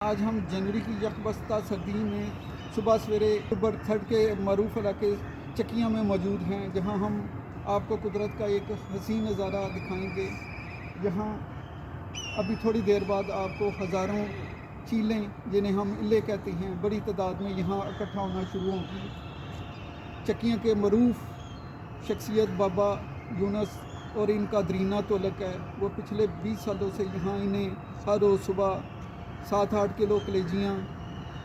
آج ہم جنوری کی یکبستہ سردی میں صبح سویرے نمبر 3 کے معروف علاقے چکیاں میں موجود ہیں، جہاں ہم آپ کو قدرت کا ایک حسین نظارہ دکھائیں گے۔ یہاں ابھی تھوڑی دیر بعد آپ کو ہزاروں چیلیں، جنہیں ہم الے کہتے ہیں، بڑی تعداد میں یہاں اکٹھا ہونا شروع ہوں گی۔ چکیاں کے معروف شخصیت بابا یونس اور ان کا درینہ تعلق ہے۔ وہ پچھلے 20 سالوں سے یہاں انہیں ہر روز صبح 7-8 کلو کلیجیاں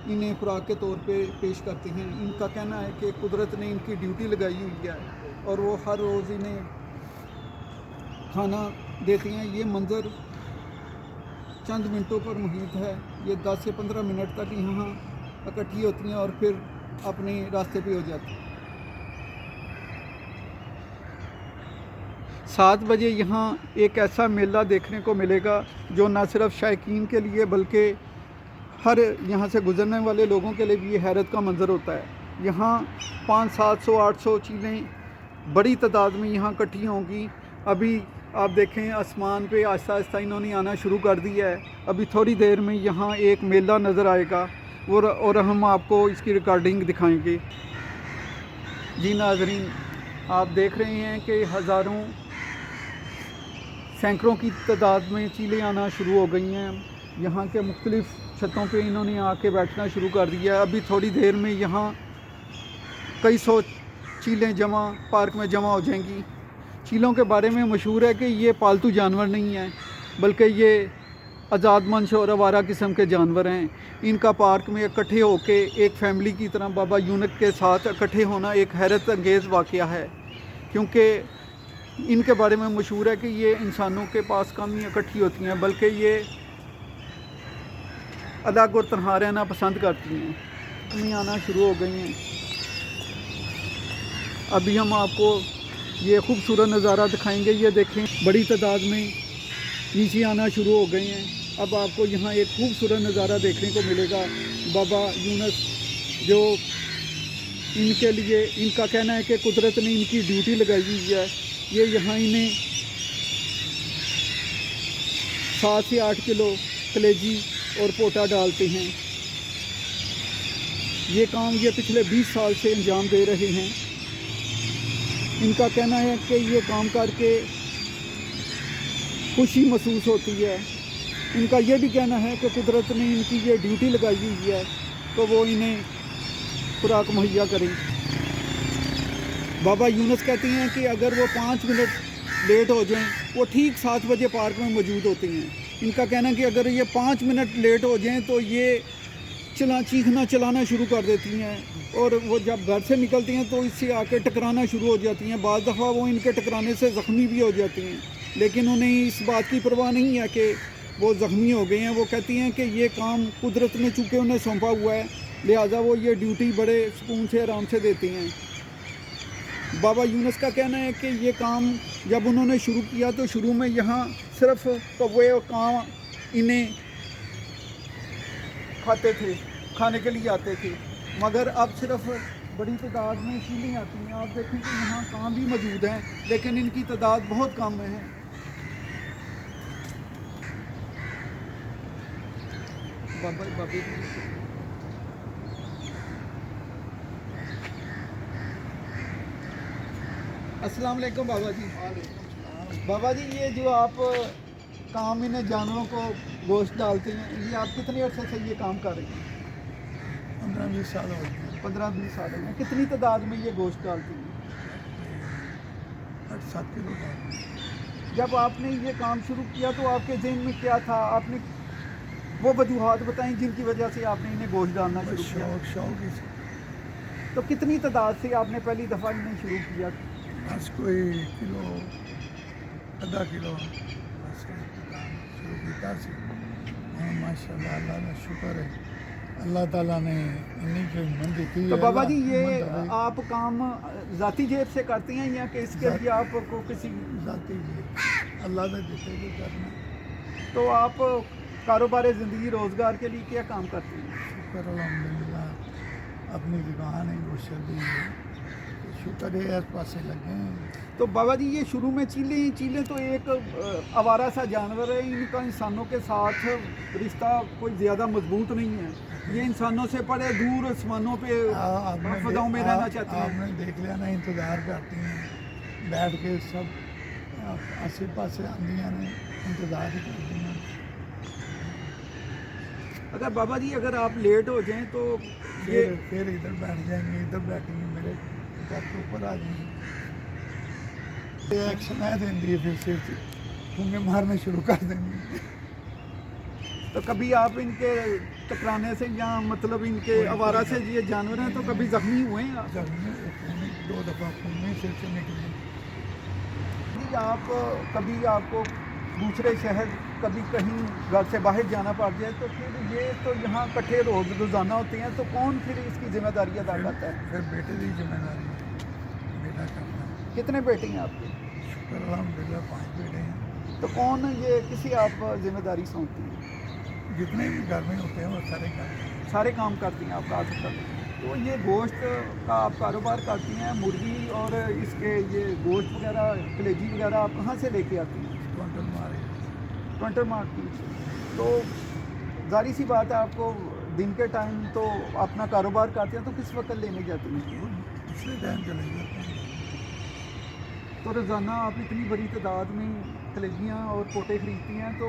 انہیں خوراک کے طور پہ پیش کرتے ہیں۔ ان کا کہنا ہے کہ قدرت نے ان کی ڈیوٹی لگائی ہوئی ہے اور وہ ہر روز انہیں کھانا دیتے ہیں۔ یہ منظر چند منٹوں پر محیط ہے۔ یہ 10 سے 15 منٹ تک یہاں اکٹھی ہوتی ہیں اور پھر اپنے راستے پہ ہو جاتی ہیں۔ 7 بجے یہاں ایک ایسا میلہ دیکھنے کو ملے گا جو نہ صرف شائقین کے لیے بلکہ ہر یہاں سے گزرنے والے لوگوں کے لیے بھی یہ حیرت کا منظر ہوتا ہے۔ یہاں 500-700-800 چیلیں بڑی تعداد میں یہاں اکٹھی ہوں گی۔ ابھی آپ دیکھیں آسمان پہ آہستہ آہستہ انہوں نے آنا شروع کر دیا ہے۔ ابھی تھوڑی دیر میں یہاں ایک میلہ نظر آئے گا اور ہم آپ کو اس کی ریکارڈنگ دکھائیں گے۔ جی ناظرین، آپ دیکھ رہے ہیں کہ ہزاروں سینکڑوں کی تعداد میں چیلیں آنا شروع ہو گئی ہیں۔ یہاں کے مختلف چھتوں پہ انہوں نے آ کے بیٹھنا شروع کر دیا ہے۔ ابھی تھوڑی دیر میں یہاں کئی سو چیلیں پارک میں جمع ہو جائیں گی۔ چیلوں کے بارے میں مشہور ہے کہ یہ پالتو جانور نہیں ہیں، بلکہ یہ آزاد منش اور آوارہ قسم کے جانور ہیں۔ ان کا پارک میں اکٹھے ہو کے ایک فیملی کی طرح بابا یونس کے ساتھ اکٹھے ہونا ایک حیرت انگیز واقعہ ہے، کیونکہ ان کے بارے میں مشہور ہے کہ یہ انسانوں کے پاس کم ہی اکٹھی ہوتی ہیں، بلکہ یہ الگ اور تنہا رہنا پسند کرتی ہیں۔ ہمیں آنا شروع ہو گئی ہیں۔ ابھی ہم آپ کو یہ خوبصورت نظارہ دکھائیں گے۔ یہ دیکھیں، بڑی تعداد میں نیچے آنا شروع ہو گئے ہیں۔ اب آپ کو یہاں ایک خوبصورت نظارہ دیکھنے کو ملے گا۔ بابا یونس جو ان کے لیے، ان کا کہنا ہے کہ قدرت نے ان کی ڈیوٹی لگائی ہوئی ہے۔ یہ یہاں انہیں 7 سے 8 کلو کلیجی اور پوٹا ڈالتے ہیں۔ یہ کام یہ پچھلے 20 سال سے انجام دے رہے ہیں۔ ان کا کہنا ہے کہ یہ کام کر کے خوشی محسوس ہوتی ہے۔ ان کا یہ بھی کہنا ہے کہ قدرت نے ان کی یہ ڈیوٹی لگائی ہوئی ہے تو وہ انہیں خوراک مہیا کریں۔ بابا یونس کہتے ہیں کہ اگر وہ 5 منٹ لیٹ ہو جائیں، وہ ٹھیک 7 بجے پارک میں موجود ہوتے ہیں۔ ان کا کہنا ہے کہ اگر یہ 5 منٹ لیٹ ہو جائیں تو یہ چیخنا چلانا شروع کر دیتی ہیں، اور وہ جب گھر سے نکلتی ہیں تو اس سے آ کے ٹکرانا شروع ہو جاتی ہیں۔ بعض دفعہ وہ ان کے ٹکرانے سے زخمی بھی ہو جاتی ہیں، لیکن انہیں اس بات کی پرواہ نہیں ہے کہ وہ زخمی ہو گئے ہیں۔ وہ کہتی ہیں کہ یہ کام قدرت نے چونکہ انہیں سونپا ہوا ہے، لہٰذا وہ یہ ڈیوٹی بڑے سکون سے آرام سے دیتے ہیں۔ بابا یونس کا کہنا ہے کہ یہ کام جب انہوں نے شروع کیا تو شروع میں یہاں صرف کوے اور کاں انہیں کھاتے تھے، کھانے کے لیے آتے تھے، مگر اب صرف بڑی تعداد میں چیلیں آتی ہیں۔ آپ دیکھیں کہ یہاں کاں بھی موجود ہیں، لیکن ان کی تعداد بہت کم ہے۔ السلام علیکم بابا جی۔ بابا جی، یہ جو آپ کام انہیں جانوروں کو گوشت ڈالتے ہیں، یہ آپ کتنے عرصے سے یہ کام کر رہے ہیں؟ 15-20 سال ہو گئے۔ 15-20 سال میں کتنی تعداد میں یہ گوشت ڈالتے ہیں؟ 8-7 کلو ڈالتے ہیں۔ جب آپ نے یہ کام شروع کیا تو آپ کے ذہن میں کیا تھا؟ آپ نے وہ وجوہات بتائیں جن کی وجہ سے آپ نے انہیں گوشت ڈالنا شروع کیا۔ شوق ہی سے۔ تو کتنی تعداد سے آپ نے پہلی دفعہ انہیں شروع کیا؟ بس کوئی کلو، آدھا کلو بس شروع کیا سی۔ ماشاء اللہ، اللہ کا شکر ہے، اللہ تعالیٰ نے انہیں کی ہمت دیتی ہے۔ تو بابا جی، یہ آپ کام ذاتی جیب سے کرتے ہیں یا کہ اس کے لیے آپ کو کسی ذاتی جیب اللہ نے دیتے کو کرنا؟ تو آپ کاروبار زندگی روزگار کے لیے کیا کام کرتے ہیں؟ شکر الحمدللہ، اپنی دکان ہے گوشت دی ہے، शुक्र है इस पासे लगे हैं। तो बाबा जी ये शुरू में चीलें तो एक आवारा सा जानवर है, इनका इंसानों के साथ रिश्ता कोई ज़्यादा मजबूत नहीं है, ये इंसानों से बड़े दूर आसमानों पे फजाओं में रहना चाहती हैं। आपने देख लिया ना, इंतज़ार करती हैं बैठ के, सब आसे पासे आंदियाँ ने इंतज़ार ही करती हैं। अगर बाबा जी अगर आप लेट हो जाएं तो ये फिर इधर बैठ जाएंगे, इधर बैठेंगे, मेरे घर के ऊपर आ जाएंगे। ये एक्शन है देंगी है, फिर से ठूंगे मारना शुरू कर देंगे। तो कभी आप इनके टकराने से या मतलब इनके आवारा से ये जानवर हैं तो कभी जख्मी हुए हैं आप? जब 2 दफ़ा खून में सिर से निकले। जी आप कभी आपको दूसरे शहर कभी कहीं घर से बाहर जाना पड़ जाए तो फिर ये तो यहाँ इकट्ठे रोज़ाना होते हैं, तो कौन फिर इसकी जिम्मेदारी अदा करता है? फिर बेटे की जिम्मेदारी है, बेटा करता है। कितने बेटे हैं आपके? शुक्र अल्हम्दुलिल्लाह 5 बेटे हैं। तो कौन ये किसी आप जिम्मेदारी सौंपती हैं? जितने भी घर में होते हैं वो सारे करते हैं। सारे काम करती हैं आप काट कर। तो ये गोश्त का आप कारोबार करती हैं, मुर्गी और इसके ये गोश्त वगैरह कलेजी वगैरह आप कहाँ से लेके आती हैं? क्विंटल मारे। ट्वेंटर मार्केट से। तो जारी सी बात है, आपको दिन के टाइम तो अपना कारोबार करते हैं तो किस वक्त लेने जाती हैं? पिछले टाइम चले जाते हैं। तो रोज़ाना आप इतनी बड़ी तादाद में कलेजियाँ और पोटे खरीदती हैं, तो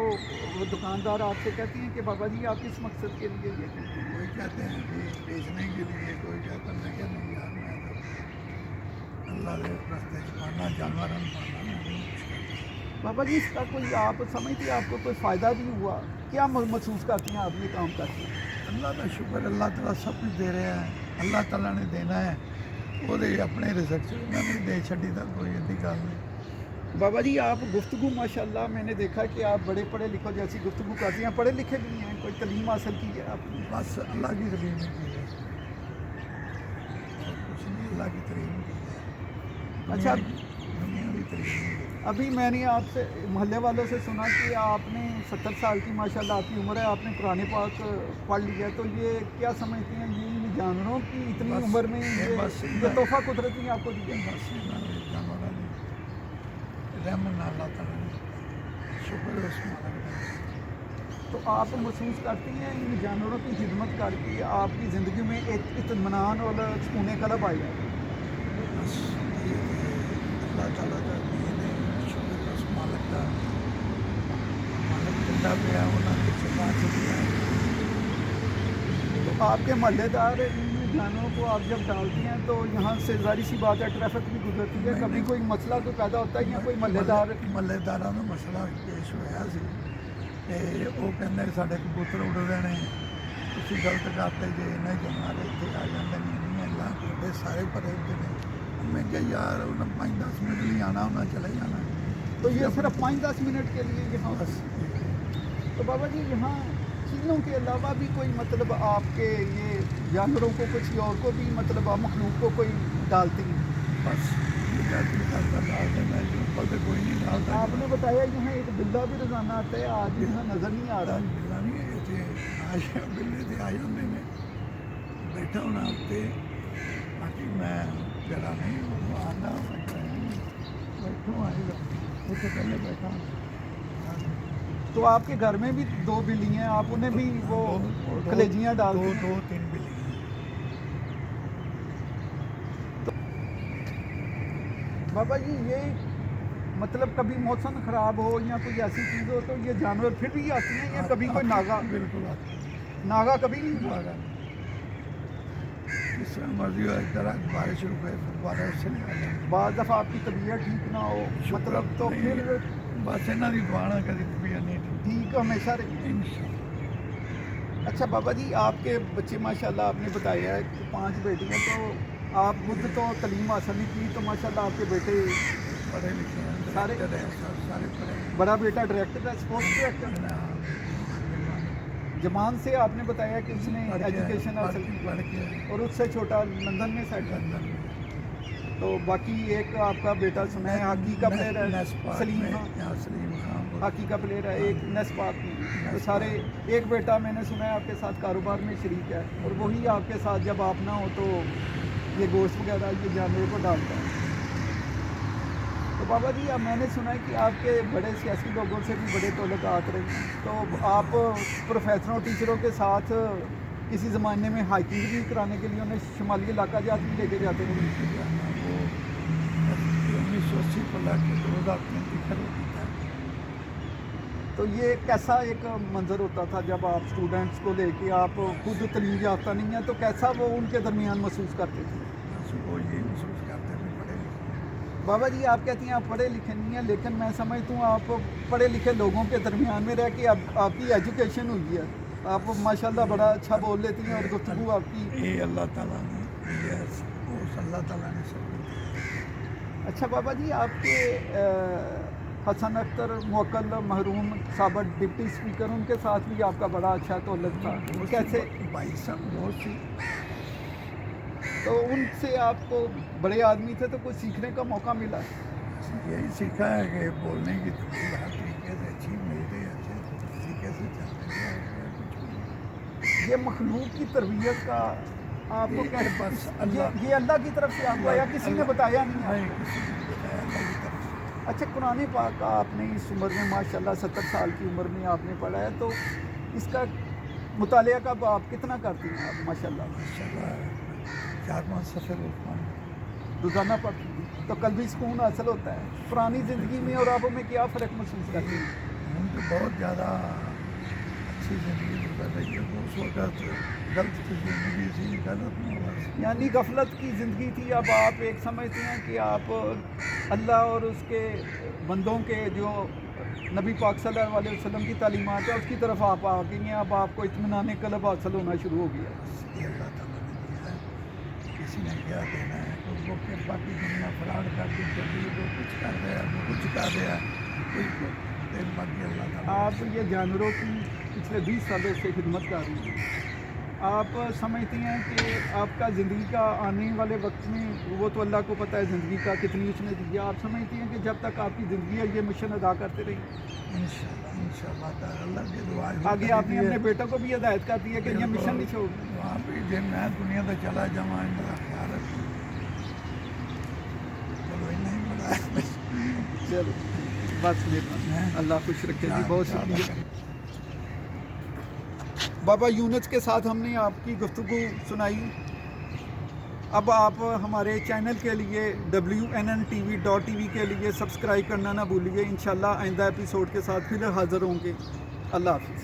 वो दुकानदार आपसे कहती हैं कि बाबा जी आप किस मकसद के लिए ये करते हैं? कोई कहते हैं कि बेचने के लिए, कोई कहता है कि नहीं यार मैं तो अल्लाह के रास्ते में पाना, जानवर पाना नहीं। बाबा जी इसका कोई आप समझती आपको कोई फ़ायदा भी हुआ? क्या महसूस करती हैं आप ये काम करती हैं? अल्लाह का शुक्र, अल्लाह ताला सब कुछ दे रहे हैं, अल्लाह ताला ने देना है, वो अपने रिजल्ट से उन्होंने दे छड़ी था, कोई ऐसी गल नहीं। बाबा जी आप गुफ्तगू माशाल्लाह मैंने देखा कि आप बड़े पढ़े लिखो जैसी गुफ्तगू करती हैं, पढ़े लिखे भी हैं, कोई तलीम हासिल की है आपने? बस अल्लाह की तरीफ की है, और कुछ नहीं, अल्लाह की तरीफ की है। अच्छा, दुनिया की तरीफ की है। अभी मैंने आपसे मोहल्ले वालों से सुना कि आपने 70 साल की माशाल्लाह आपकी उम्र है, आपने कुरान पाक पढ़ लिया, तो ये क्या समझती हैं ये इन जानवरों की इतनी बस- उम्र में बस- ये तोहफा कुदरत ने आपको दिया? बस जानवर रहमन अल्लाह ताला ने, शुक्र है उस मालिक का। तो आप महसूस करती हैं इन जानवरों की खिदमत करके आपकी ज़िंदगी में एक इत्मीनान और सुकून कलब आया? बस ये अल्लाह ताला का दीन है, शुक्र है उस मालिक का। मालिक जिंदा पे है, उन्होंने चुका दिया है। तो आपके मोहल्लेदार इन जानवरों को आप जब डालती हैं तो यहाँ से ज़ाहिर सी बात है ट्रैफिक भी गुजरती है, कभी कोई मसला तो पैदा होता है या कोई मोहल्लेदार? ਮਹੱਲੇਦਾਰਾਂ ਨੂੰ ਮਸਲਾ ਪੇਸ਼ ਹੋਇਆ ਸੀ ਤੇ ਉਹ ਕਹਿੰਦੇ ਸਾਡੇ ਕਬੂਤਰ ਉੱਡਦੇ ਨੇ, ਤੁਸੀਂ ਗਲਤ ਕਰਦੇ ਜੇ ਇਹਨਾਂ ਜਾਨਵਰ ਇੱਥੇ ਆ ਜਾਂਦੇ ਨੇ, ਅੱਲਾ ਤੁਹਾਡੇ ਸਾਰੇ ਭਰੇ ਹੁੰਦੇ ਨੇ। ਮੈਂ ਕਿਹਾ ਯਾਰ ਉਹਨਾਂ 5-10 ਮਿੰਟ ਲਈ ਆਣਾ, ਉਹਨਾਂ ਚਲੇ ਜਾਣਾ। तो ये सिर्फ 5-10 मिनट के लिए यहाँ? बस तो बाबा जी यहाँ चीज़ों के अलावा भी कोई मतलब आपके ये जानवरों को कुछ और को भी मतलब मखलूक को कोई डालती हैं? बस ये कहती करता डाल देना, ऊपर से कोई नहीं डालता। आपने बताया यहाँ एक बिल्ला भी रोज़ाना आता है, आज यहाँ नज़र नहीं आ रहा। ਬਿੱਲਾ ਨਹੀਂ ਇੱਥੇ ਆਇਆ, ਬਿੱਲੇ ਤੇ ਆ ਜਾਂਦੇ ਨੇ, ਬੈਠਾ ਹੋਣਾ ਉੱਤੇ, ਬਾਕੀ ਮੈਂ ਜਰਾ ਨਹੀਂ ਆਉਂਦਾ, ਬੈਠੋ ਆਏਗਾ, ਉੱਥੇ ਪਹਿਲੇ ਬੈਠਾ। तो आपके घर में भी 2 बिल्ली हैं, आप उन्हें भी वो कलेजियाँ डालते हैं? 2-3 बिल्लियाँ। बाबा जी ये मतलब कभी मौसम ख़राब हो या कोई ऐसी चीज़ हो तो ये जानवर फिर भी आती हैं या कभी कोई नागा? बिल्कुल आती है, नागा कभी नहीं हुआ? नागा नहीं। जिस तरह मर्जी हो, एक तरह बारिश रुके फिर बारिश से आ जाए। बाद दफ़ा आपकी तबीयत ठीक ना हो मतलब तो नहीं, फिर बस ਇਹਨਾਂ ਦੀ ਦੁਆਣਾ ਕਦੀ ਤਬੀਅਤ नहीं ठीक। ठीक हमेशा रही? इंशाअल्लाह। अच्छा बाबा जी आपके बच्चे माशाल्लाह आपने बताया है कि 5 बेटियां, तो आप खुद तो तलीम हासिल नहीं की, तो माशाल्लाह आपके बेटे पढ़े लिखे हैं, सारे- डायरेक्टर हैं, सारे पढ़े हैं। बड़ा बेटा डायरेक्टर है, स्पोर्ट्स डायरेक्टर। हाँ, जमान से आपने बताया कि उसने पढ़ के- एजुकेशन हासिल की पढ़ के और उससे छोटा लंदन में सेट है। लंदन में तो बाकी एक आपका बेटा सुना है हॉकी का प्लेयर है नेस्पात सलीम में, खान, यहाँ सलीम खान वो- हॉकी का प्लेयर है एक नेस्पात में। तो सारे एक बेटा मैंने सुना है आपके साथ कारोबार में शरीक है, और वही आपके साथ जब आप ना हो तो ये गोश्त वगैरह ये जानवरों को डालता है। तो बाबा जी, अब मैंने सुना है कि आपके बड़े सियासी लोगों से भी बड़े ताल्लुकात रहे हैं, तो आप प्रोफेसरों टीचरों के साथ किसी ज़माने में हाइकिंग भी कराने के लिए उन्हें शुमाली इलाका जात भी लेके जाते थे। वो 1980 को ला के 2003 की खरीदी था। तो ये कैसा एक मंजर होता था जब आप स्टूडेंट्स को लेके, आप खुद तलीम याफ्ता नहीं है, तो कैसा वो उनके दरमियान महसूस करते थे? वो ये महसूस करते थे पढ़े लिखे। बाबा जी, आप कहती हैं आप पढ़े लिखे नहीं हैं, लेकिन मैं समझता हूँ आप पढ़े लिखे लोगों के दरमियान में रह के अब आपकी एजुकेशन हुई है, आप माशाल्लाह बड़ा अच्छा बोल लेती हैं और गुफ्तगू आपकी। ये अल्लाह ताला ने दिया, उस अल्लाह ताला ने सब कुछ दिया। अच्छा बाबा जी, आपके हसन अख्तर मुअक्कल महरूम साबिक़ डिप्टी स्पीकर, उनके साथ भी आपका बड़ा अच्छा ताल्लुक था, कैसे? भाई साहब बहुत सी, तो उनसे आपको, बड़े आदमी थे तो कुछ सीखने का मौका मिला? यही सीखा है कि बोलने की तमीज़ हर तरीके से अच्छी मिलती है, अच्छे तरीके से चलते हैं। कुछ भी ये मखलूक की तरबियत का आपको ये क्या बस ये अल्लाह की तरफ से आपको आया, किसी ने बताया नहीं है? नहीं, किसी ने बताया, अल्लाह की तरफ से। अच्छा, कुरान पाक का आपने इस उम्र में माशाल्लाह 70 साल की उम्र में आपने पढ़ा है, तो इसका मुतालिया कब आप कितना करती हैं आप माशाल्लाह? माशाल्लाह 4-5 सफ़र उस्मान रोज़ाना पढ़ती हैं, तो कल भी सुकून हासिल होता है। पुरानी ज़िंदगी में और अब में क्या फ़र्क महसूस करती हैं? हम तो बहुत ज़्यादा अच्छी ज़िंदगी गुजर रही है। उस वक्त गलत ज़िंदगी थी, गलत माहौल। यानी गफलत की ज़िंदगी थी, अब आप एक समझते हैं कि आप अल्लाह और उसके बंदों के जो नबी पाक सल्लल्लाहु अलैहि वसल्लम की तालीमात है उसकी तरफ आप आ गई हैं, अब आपको इत्मीनान क़ल्ब हासिल होना शुरू हो गया। ये अल्लाह ताला ने दिया है, किसी ने क्या देना है। तो वो फिर बाकी दुनिया फराड कर दी, जल्दी वो कुछ कर रहा है, वो कुछ कर रहा है, कोई बाकी अल्लाह ताला। आप ये जानवरों की पिछले 20 सालों से खिदमत कर रही हैं, आप समझती हैं कि आपका ज़िंदगी का आने वाले वक्त में, वो तो अल्लाह को पता है ज़िंदगी का कितनी उसने दिया, आप समझती हैं कि जब तक आपकी ज़िंदगी है ये मिशन अदा करते रहिए? इंशाअल्लाह ताला अल्लाह की दुआ है। आगे आपने अपने बेटों को भी हिदायत कर दी है कि ये मिशन नहीं छोड़ना। वहाँ पे जब मैं दुनिया से चला जाऊँ, मेरा ख्याल है चलो नहीं बड़ा चलो बस मेहरबानी, अल्लाह खुश रखे जी, बहुत शुक्रिया। बाबा यूनुस के साथ हमने आपकी गुफ्तगू सुनाई। अब आप हमारे चैनल के लिए WNNTV.TV के लिए सब्सक्राइब करना ना भूलिए। इंशाल्लाह आइंदा एपिसोड के साथ फिर हाज़िर होंगे। अल्लाह हाफ़िज़।